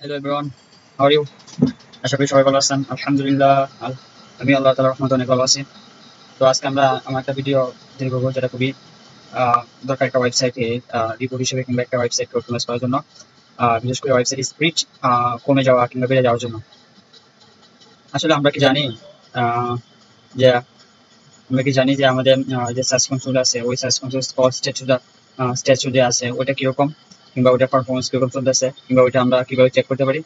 Hello everyone, how are you? আশা করি সবাই ভালো আছেন। আলহামদুলিল্লাহ, আমি আল্লাহ তাআলার রহমতে অনেক ভালো আছি। তো আজকে আমার একটা ভিডিও তৈরি করবো, যেটা খুবই দরকার একটা ওয়েবসাইটে রিপোর্ট হিসেবে কিংবা একটা ওয়েবসাইটকে অপটিমাইজ করার জন্য, বিশেষ করে ওয়েবসাইট স্পিড কমে যাওয়া কিংবা বেড়ে যাওয়ার জন্য। আসলে আমরা কি জানি আহ, যে আমাদের যে সার্চ কনসোল আছে, ওই সার্চ কনসোল স্ট্যাচু যে আছে ওইটা কিরকম, কিংবা ওইটার পারফরমেন্স কিরকম চলতেছে, কিংবা ওইটা আমরা কিভাবে চেক করতে পারি।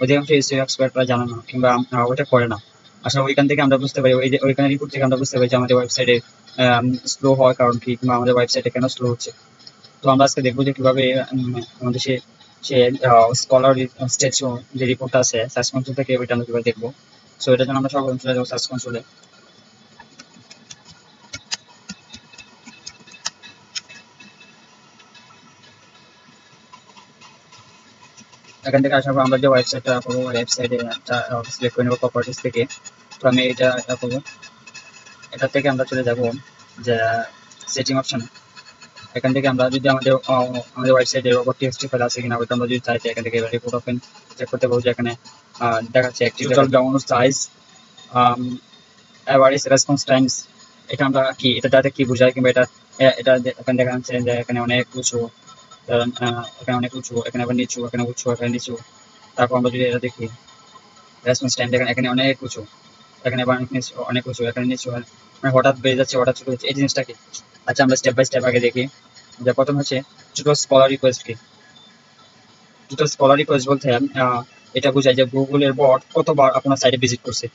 অধিকাংশ এসইও এক্সপার্টরা জানে না কিংবা ওটা করে না। আসলে ওইখান থেকে আমরা বুঝতে পারি, ওই যে ওইখানে রিপোর্ট থেকে আমরা বুঝতে পারি যে আমাদের ওয়েবসাইটে স্লো হওয়ার কারণ কি, কিংবা আমাদের ওয়েবসাইটে কেন স্লো হচ্ছে। তো আমরা আজকে দেখবো যে কিভাবে আমাদের সে সে স্কলার স্ট্যাচু যে রিপোর্টটা আছে সার্চ কনসোল থেকে, ওইটা আমরা কিভাবে দেখবো। সো এটার জন্য আমরা সর্বপ্রথম চলে যাবো সার্চ কনসোলে। এখান থেকে আসার পর আমরা যে ওয়েবসাইটটা করবো, ওয়েবসাইটে একটা সিলেক্ট করে নেবো প্রপার্টিস থেকে। তো আমি এটা করবো, এটা থেকে আমরা চলে যাব যে সেটিং অপশন। এখান থেকে আমরা যদি আমাদের ওয়েবসাইটে রোবট টিএক্সটি ফাইল আছে কিনা, ওইটা আমরা যদি চাই, এখান থেকে রিপোর্ট ওপেন চেক করতে পারবো যে এখানে দেখাচ্ছে total download size, average response Times. এটা আমরা কি, এটা ডাটা কি বোঝায়, কিংবা এটা এখানে দেখা যাচ্ছে যে এখানে অনেক উঁচু, এখানে অনেক উঁচু, এখানে আবার নিচু, এখানে উঁচু, এখানে নিচু। তারপর আমরা যদি এটা দেখি রেসপন্স টাইম, দেখেন এখানে অনেক উঁচু, এখানে আবার অনেক নিচু, অনেক উঁচু, এখানে নিচু, মানে হঠাৎ বেড়ে যাচ্ছে, হঠাৎ ছোট হচ্ছে, এই জিনিসটা কি। আচ্ছা, আমরা স্টেপ বাই স্টেপ আগে দেখি। যে প্রথম হচ্ছে টোটাল স্কলার রিকোয়েস্ট কি। টোটাল স্কলার রিকোয়েস্ট বলতে এটা বোঝায় যে গুগলের বট কতবার আপনার সাইটে ভিজিট করছে,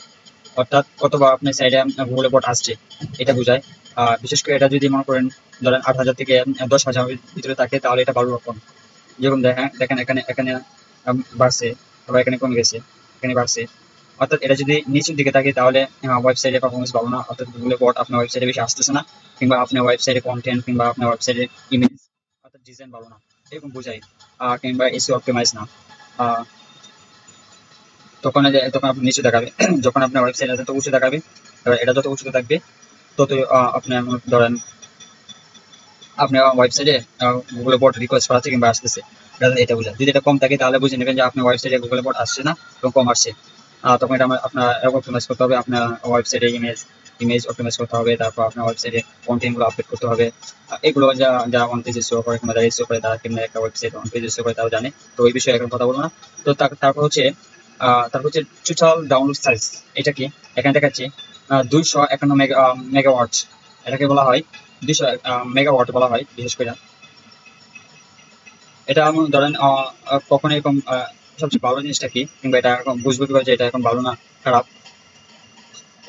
অর্থাৎ কতবার আপনার সাইটে গুগলের বট আসছে, এটা বোঝায়। বিশেষ করে এটা যদি মনে করেন, ধরেন 8,000 থেকে 10,000 ভিতরে থাকে, তাহলে এটা ভালো রকম। যেরকম দেখেন এখানে এখানে বাড়ছে, আবার এখানে কমে গেছে, এখানে বাড়ছে। অর্থাৎ এটা যদি নিচের দিকে থাকে, তাহলে ওয়েবসাইটে পারফরমেন্স ভালো না, অর্থাৎ গুগলের বট আপনার ওয়েবসাইটে বেশি আসতেছে না, কিংবা আপনার ওয়েবসাইটে কন্টেন্ট কিংবা আপনার ওয়েবসাইটে ইমেজ অর্থাৎ ডিজাইন ভালো না, এরকম বোঝায়। কিংবা এসইও অপটিমাইজ না। আহ, তখন আপনি নিচে দেখাবে যখন আপনার ওয়েবসাইট যত উঁচু দেখাবে, এবার এটা যত উঁচুতে থাকবে, তত আপনার ধরেন আপনার ওয়েবসাইটে গুগল বট রিকোয়েস্ট করা আছে কিংবা আসতেছে, এটা বোঝায়। যদি এটা কম থাকে, তাহলে বুঝে নেবেন যে আপনার ওয়েবসাইটে গুগল বট আসছে না এবং কম আসছে। তখন এটা আপনার অপটিমাইজ করতে হবে, আপনার ওয়েবসাইটে ইমেজ ইমেজ অপটিমাইজ করতে হবে, তারপর আপনার ওয়েবসাইটে কন্টেন্ট গুলো আপডেট করতে হবে। এগুলো যারা অন পেজ এসইও করে কিংবা যারা এসইও করে, তারা কিংবা একটা ওয়েবসাইট অন পেজ এসইও করে, তারাও জানে। তো এই বিষয়ে এখন কথা বলবো না। তো তারপর হচ্ছে টোটাল ডাউনলোড সাইজ। এটা কি, এখানে দেখাচ্ছি 251 মেগাওয়াট। এটাকে বলা হয় 200 মেগাওয়াট বলা হয় বিশেষ করে। এটা ধরেন কখন এরকম সবচেয়ে ভালো জিনিসটা কি, কিংবা এটা এখন বুঝবো কিভাবে যে এটা এখন ভালো না খারাপ।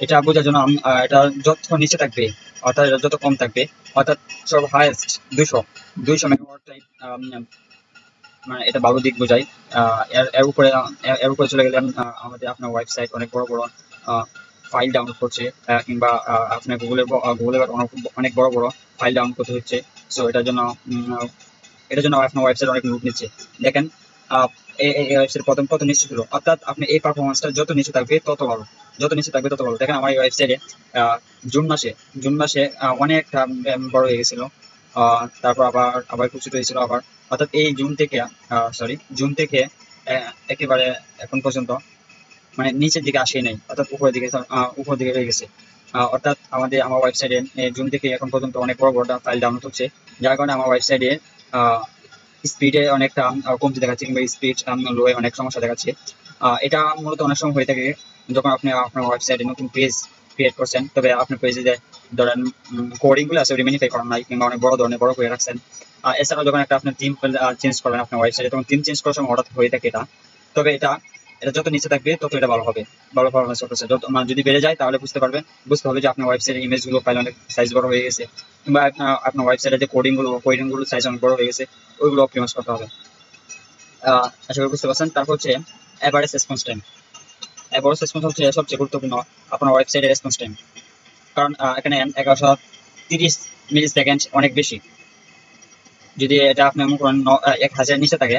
এটা বোঝার জন্য এটা যত নিচে থাকবে, অর্থাৎ এটা যত কম থাকবে, অর্থাৎ সব হাইয়েস্ট 200 মেগাওয়াট টাইপ, মানে এটা ভালো দিক বোঝায়। এর উপরে চলে গেলে আপনার ওয়েবসাইট অনেক বড় বড় ফাইল ডাউনলোড করছে, কিংবা আপনার গুগলের অনেক বড় বড় ফাইল ডাউনলোড করতে হচ্ছে। সো এটার জন্য আপনার ওয়েবসাইট অনেক লুট নিচ্ছে। দেখেন এই ওয়েবসাইট প্রথম কত নিচে ছিল, অর্থাৎ আপনি এই পারফরমেন্সটা যত নিচে থাকবে তত ভালো, যত নিচে থাকবে তত ভালো। দেখেন আমার এই ওয়েবসাইটে জুন মাসে অনেক বড় হয়ে গেছিল, তারপর আবার আবার একটু ছোট হয়েছিল আবার। অর্থাৎ এই জুন থেকে একেবারে এখন পর্যন্ত মানে নিচের দিকে আসে নাই, অর্থাৎ উপর দিকে রয়ে গেছে। অর্থাৎ আমার ওয়েবসাইটে জুন থেকে এখন পর্যন্ত অনেক বড় বড় ফাইল ডাউনলোড হচ্ছে, যার কারণে আমার ওয়েবসাইটে স্পিডে অনেকটা কমতি দেখাচ্ছে, কিংবা স্পিড লো এ অনেক সমস্যা দেখাচ্ছে। এটা মূলত অনেক সময় হয়ে থাকে যখন আপনি আপনার ওয়েবসাইটে নতুন পেজ ক্রিয়েট করছেন, তবে আপনার পেজে যে ধরেন কোডিং গুলো আছে ওটা মিনিফাই করা নাই, কিংবা অনেক বড় ধরনের বড় করে রাখছেন। এছাড়াও যখন আপনি থিম চেঞ্জ করবেন আপনার ওয়েবসাইটে, তখন থিম চেঞ্জ করার সময় হঠাৎ হয়ে থাকে এটা। তবে এটা এটা যত নিচে থাকবে তত এটা ভালো হবে, ভালো পারফরমেন্স করতেছে। মানে যদি বেড়ে যায়, তাহলে বুঝতে হবে যে আপনার ওয়েবসাইটের ইমেজ গুলো ফাইল অনেক সাইজ বড় হয়ে গেছে, কিংবা আপনার ওয়েবসাইটে যে কোডিং গুলো সাইজ অনেক বড় হয়ে গেছে, ওইগুলো অপটিমাইজ করতে হবে। আশা করি বুঝতে পারছেন। তারপর হচ্ছে average response time. Average response হচ্ছে সবচেয়ে গুরুত্বপূর্ণ আপনার ওয়েবসাইটের রেসপন্স টাইম। কারণ এখানে 1130 মিলি সেকেন্ড অনেক বেশি। যদি এটা আপনি মনে করেন 1,000 নিচে থাকে,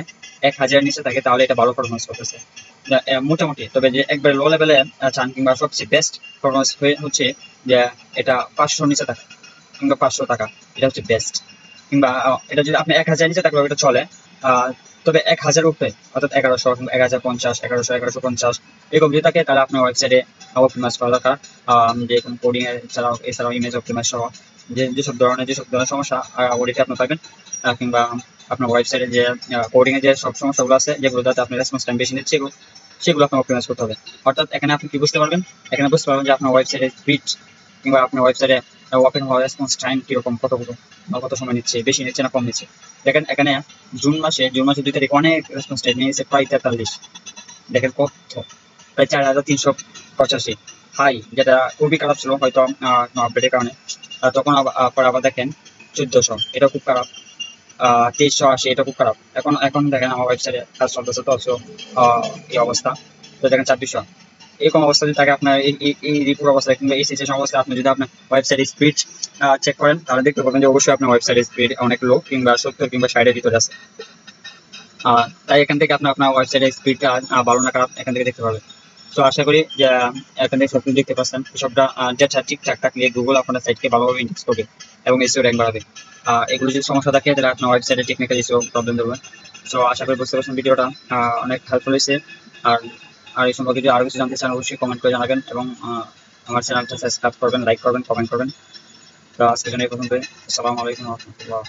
1,000 নিচে থাকে, তাহলে এটা ভালো পারফরমেন্স করতেছে মোটামুটি। তবে যে একবার লো লেভেলে চান, কিংবা সবচেয়ে বেস্ট পারফরমেন্স হচ্ছে যে এটা 500 নিচে থাকা, কিংবা 500 টাকা, এটা হচ্ছে বেস্ট। কিংবা এটা যদি আপনি 1000 নিচে থাকলেও এটা চলে। তবে 1000 উপরে অর্থাৎ 1100 কিংবা 1050, 1100, 1150 এরকম যদি থাকে তাহলে আপনার ওয়েবসাইটে অপটিমাইজ করা দরকার। যে কোনো কোডিং এছাড়াও ইমেজ অপটিমাইজ সহ যেসব ধরনের সমস্যা ওডিতে আপনি পাবেন, কিংবা আপনার ওয়েবসাইটে যে কোডিং এর যে সব সমস্যাগুলো আছে যেগুলো যাতে আপনার রেসপন্স টাইম বেশি নিচ্ছে সেগুলো আপনার অপটিমাইজ করতে হবে। অর্থাৎ এখানে আপনি কি বুঝতে পারবেন, এখানে বুঝতে পারবেন যে আপনার ওয়েবসাইটের স্পিড কিংবা আপনার ওয়েবসাইটে ওপেন হওয়ার রেসপন্স টাইম কিরকম, কত সময় নিচ্ছে, বেশি নিচ্ছে না কম নিচ্ছে। দেখেন এখানে জুন মাসে 2 তারিখ অনেক রেসপন্স টাইম নিয়েছে প্রায় 43। দেখেন কত, প্রায় 4385 হাই, যেটা খুবই খারাপ ছিল হয়তো আপডেটের কারণে। তখন আবার দেখেন 1400, এটা খুব খারাপ। 2380, এটা খুব খারাপ। এখন দেখেন আমার ওয়েবসাইটে কাজ চলতেছে তো এই অবস্থা। তো দেখেন 2600, এরকম অবস্থা যদি থাকে আপনার এই রিপোর্ট অবস্থায় কিংবা এই সিচুয়েশন অবস্থায় আপনি যদি আপনার ওয়েবসাইট স্পিড চেক করেন তাহলে দেখতে পাবেন যে অবশ্যই আপনার ওয়েবসাইট স্পিড অনেক লো কিংবা 70 কিংবা 60 এর ভিতরে আছে। তাই এখান থেকে আপনার ওয়েবসাইটের স্পিড ভালো না খারাপ এখান থেকে দেখতে পাবেন। তো আশা করি যে এখান থেকে সবকিছু দেখতে পাচ্ছেন, সবটা যেটা ঠিকঠাক থাকলে গুগল আপনার সাইটকে ভালোভাবে ইন্ডেক্স করবে এবং এসইও র্যাঙ্ক বাড়াবে। এগুলো যদি সমস্যা থাকে তাহলে আপনার ওয়েবসাইটে টেকনিক্যাল ইস্যু প্রবলেম দেবে। সো আশা করি বুঝতে পারছেন ভিডিওটা অনেক হেল্পফুল হয়েছে। আর আর এই সম্পর্কে যদি আরো কিছু জানতে চান অবশ্যই কমেন্ট করে জানাবেন এবং আমার চ্যানেলটা সাবস্ক্রাইব করবেন, লাইক করবেন, কমেন্ট করবেন। তো আজকের জন্য এই পর্যন্ত। আসসালামু আলাইকুম ওয়া রাহমাতুল্লাহ।